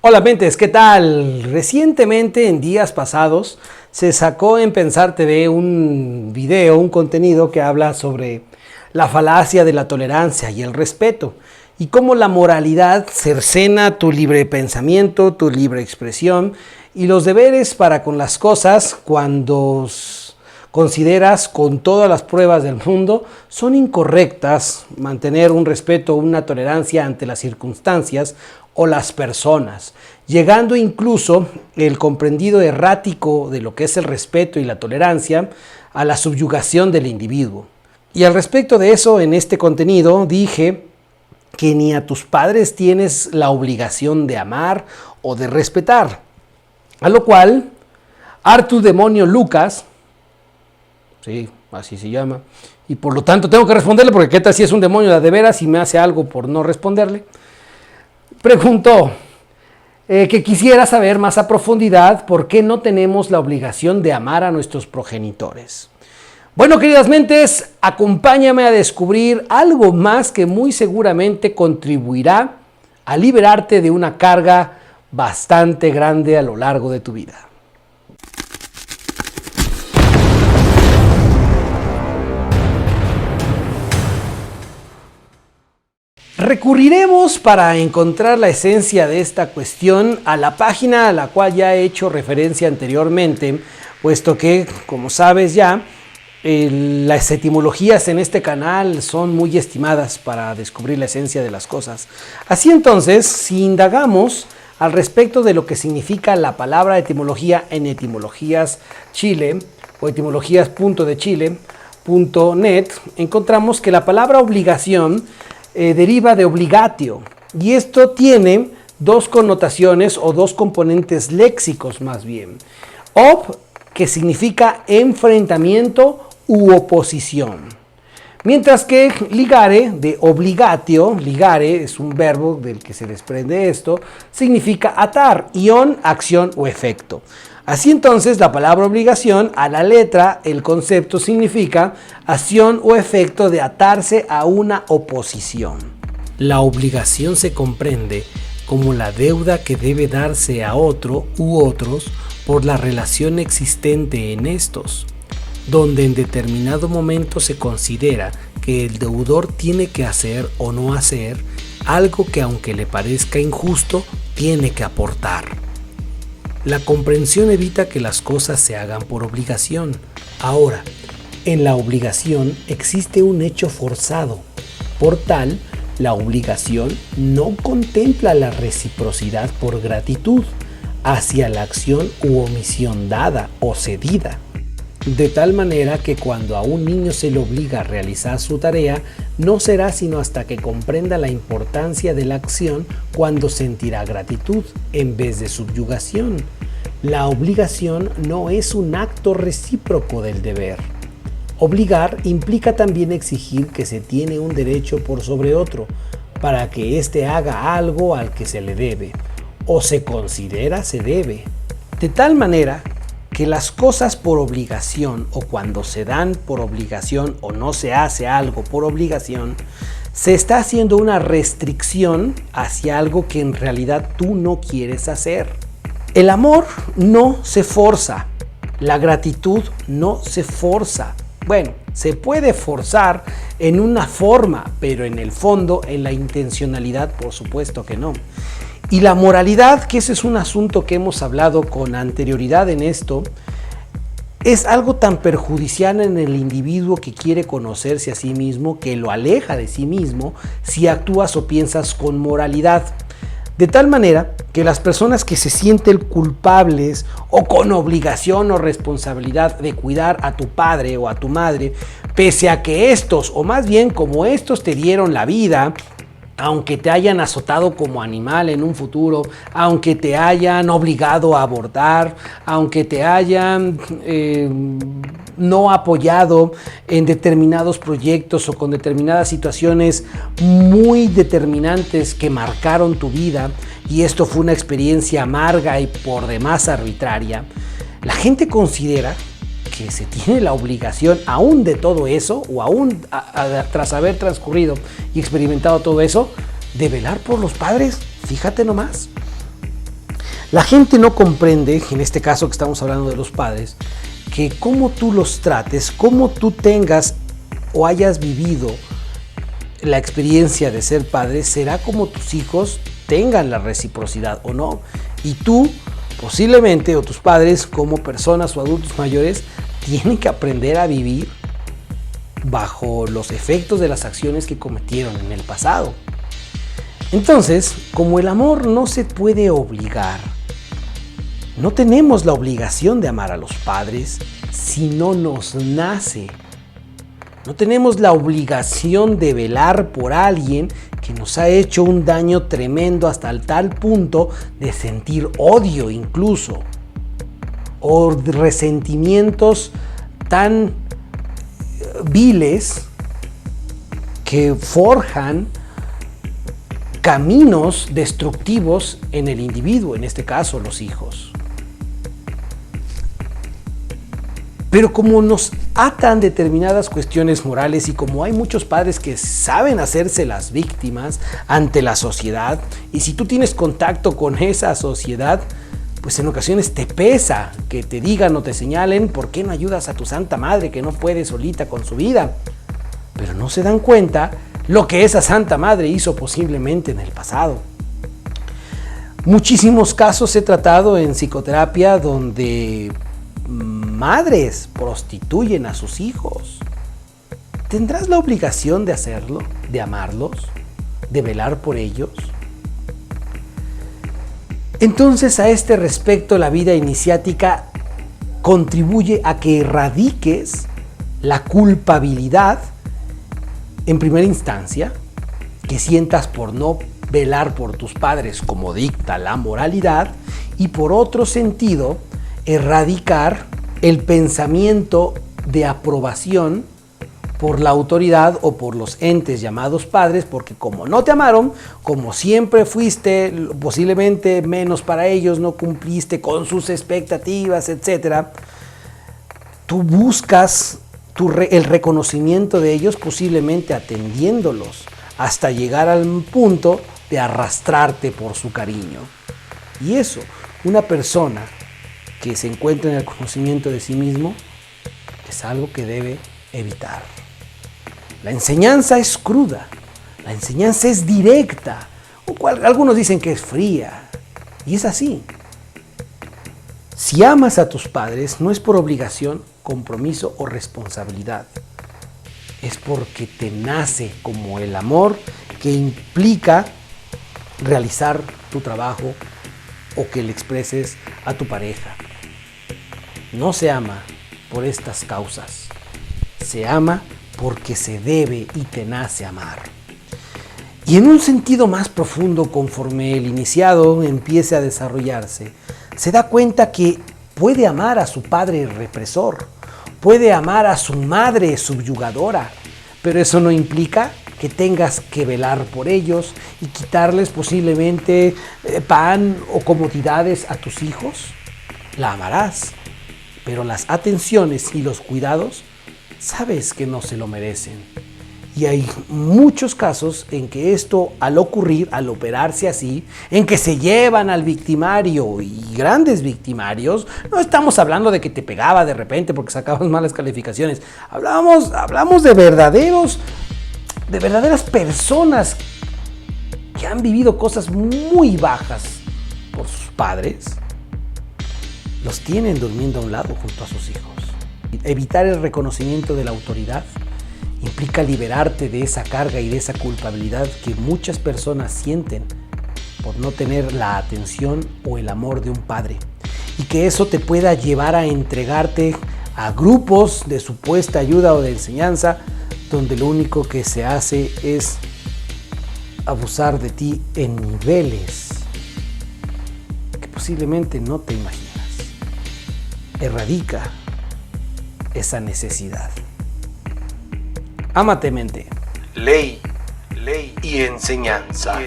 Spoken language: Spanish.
Hola mentes, ¿qué tal? Recientemente, en días pasados, se sacó en Pensar TV un video, un contenido que habla sobre la falacia de la tolerancia y el respeto y cómo la moralidad cercena tu libre pensamiento, tu libre expresión y los deberes para con las cosas cuando consideras con todas las pruebas del mundo son incorrectas mantener un respeto, una tolerancia ante las circunstancias o las personas, llegando incluso el comprendido errático de lo que es el respeto y la tolerancia a la subyugación del individuo. Y al respecto de eso, en este contenido dije que ni a tus padres tienes la obligación de amar o de respetar. A lo cual, Artu Demonio Lucas, sí, así se llama, y por lo tanto tengo que responderle porque qué tal si es un demonio de veras y me hace algo por no responderle, preguntó que quisiera saber más a profundidad por qué no tenemos la obligación de amar a nuestros progenitores. Bueno, queridas mentes, acompáñame a descubrir algo más que muy seguramente contribuirá a liberarte de una carga bastante grande a lo largo de tu vida. Recurriremos para encontrar la esencia de esta cuestión a la página a la cual ya he hecho referencia anteriormente, puesto que, como sabes ya, las etimologías en este canal son muy estimadas para descubrir la esencia de las cosas. Así entonces, si indagamos al respecto de lo que significa la palabra etimología en Etimologías Chile o etimologías.dechile.net, encontramos que la palabra obligación deriva de obligatio, y esto tiene dos connotaciones o dos componentes léxicos más bien. Ob, que significa enfrentamiento u oposición, mientras que ligare, de obligatio, ligare es un verbo del que se desprende esto, significa atar, ion, acción o efecto. Así entonces, la palabra obligación, a la letra, el concepto significa acción o efecto de atarse a una oposición. La obligación se comprende como la deuda que debe darse a otro u otros por la relación existente en estos, donde en determinado momento se considera que el deudor tiene que hacer o no hacer algo que, aunque le parezca injusto, tiene que aportar. La comprensión evita que las cosas se hagan por obligación. Ahora, en la obligación existe un hecho forzado. Por tal, la obligación no contempla la reciprocidad por gratitud hacia la acción u omisión dada o cedida. De tal manera que cuando a un niño se le obliga a realizar su tarea, no será sino hasta que comprenda la importancia de la acción cuando sentirá gratitud en vez de subyugación. La obligación no es un acto recíproco del deber. Obligar implica también exigir que se tiene un derecho por sobre otro, para que éste haga algo al que se le debe, o se considera se debe. De tal manera que las cosas por obligación o cuando se dan por obligación o no se hace algo por obligación, se está haciendo una restricción hacia algo que en realidad tú no quieres hacer. El amor no se forza, la gratitud no se forza. Bueno, se puede forzar en una forma, pero en el fondo, en la intencionalidad, por supuesto que no. Y la moralidad, que ese es un asunto que hemos hablado con anterioridad en esto, es algo tan perjudicial en el individuo que quiere conocerse a sí mismo, que lo aleja de sí mismo si actúas o piensas con moralidad. De tal manera que las personas que se sienten culpables o con obligación o responsabilidad de cuidar a tu padre o a tu madre, pese a que estos, o más bien como estos te dieron la vida, aunque te hayan azotado como animal en un futuro, aunque te hayan obligado a abortar, aunque te hayan no apoyado en determinados proyectos o con determinadas situaciones muy determinantes que marcaron tu vida, y esto fue una experiencia amarga y por demás arbitraria, la gente considera que se tiene la obligación, aún de todo eso, o aún tras haber transcurrido y experimentado todo eso, de velar por los padres. Fíjate nomás. La gente no comprende, en este caso que estamos hablando de los padres, que cómo tú los trates, cómo tú tengas o hayas vivido la experiencia de ser padre, será como tus hijos tengan la reciprocidad o no. Y tú, posiblemente, o tus padres como personas o adultos mayores, tienen que aprender a vivir bajo los efectos de las acciones que cometieron en el pasado. Entonces, como el amor no se puede obligar, no tenemos la obligación de amar a los padres si no nos nace. No tenemos la obligación de velar por alguien que nos ha hecho un daño tremendo hasta el tal punto de sentir odio incluso, o resentimientos tan viles que forjan caminos destructivos en el individuo, en este caso los hijos. Pero como nos atan determinadas cuestiones morales y como hay muchos padres que saben hacerse las víctimas ante la sociedad, y si tú tienes contacto con esa sociedad, pues en ocasiones te pesa que te digan o te señalen por qué no ayudas a tu santa madre que no puede solita con su vida. Pero no se dan cuenta lo que esa santa madre hizo posiblemente en el pasado. Muchísimos casos he tratado en psicoterapia donde madres prostituyen a sus hijos. ¿Tendrás la obligación de hacerlo, de amarlos, de velar por ellos? Entonces, a este respecto, la vida iniciática contribuye a que erradiques la culpabilidad en primera instancia que sientas por no velar por tus padres como dicta la moralidad, y por otro sentido, erradicar el pensamiento de aprobación por la autoridad o por los entes llamados padres, porque como no te amaron, como siempre fuiste posiblemente menos para ellos, no cumpliste con sus expectativas, etc., tú buscas el reconocimiento de ellos, posiblemente atendiéndolos, hasta llegar al punto de arrastrarte por su cariño. Y eso, una persona que se encuentra en el conocimiento de sí mismo, es algo que debe evitar. La enseñanza es cruda, la enseñanza es directa, algunos dicen que es fría, y es así. Si amas a tus padres, no es por obligación, compromiso o responsabilidad, es porque te nace como el amor que implica realizar tu trabajo o que le expreses a tu pareja. No se ama por estas causas, se ama porque se debe y te nace amar. Y en un sentido más profundo, conforme el iniciado empiece a desarrollarse, se da cuenta que puede amar a su padre represor, puede amar a su madre subyugadora, pero eso no implica que tengas que velar por ellos y quitarles posiblemente pan o comodidades a tus hijos. La amarás, pero las atenciones y los cuidados sabes que no se lo merecen. Y hay muchos casos en que esto, al ocurrir, al operarse así, en que se llevan al victimario y grandes victimarios, no estamos hablando de que te pegaba de repente porque sacabas malas calificaciones, hablamos de verdaderas personas que han vivido cosas muy bajas por sus padres, los tienen durmiendo a un lado junto a sus hijos. Evitar el reconocimiento de la autoridad implica liberarte de esa carga y de esa culpabilidad que muchas personas sienten por no tener la atención o el amor de un padre, y que eso te pueda llevar a entregarte a grupos de supuesta ayuda o de enseñanza donde lo único que se hace es abusar de ti en niveles que posiblemente no te imaginas. Erradica esa necesidad. Ámate, mente. Ley y enseñanza.